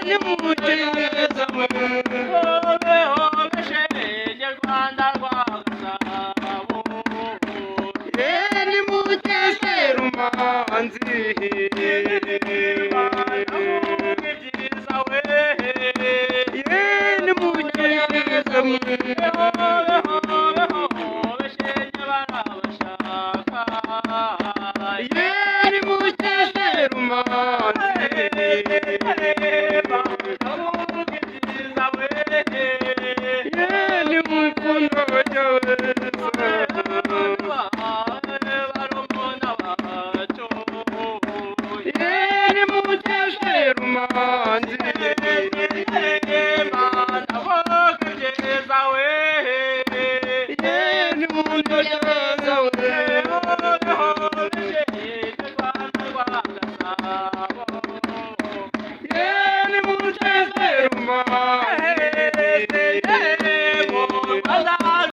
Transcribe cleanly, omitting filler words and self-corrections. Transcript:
ni mukeza mwe hobe hobe shenge Rwanda rwa Gasabo ye ni mukeza rumanzi ibyiza we ye ni mukeza mwe hobe hobe hobe shenge barabashaka ye ni mukeza rumanzi ye ni mukono jaweza ye ni mukeza rumanzi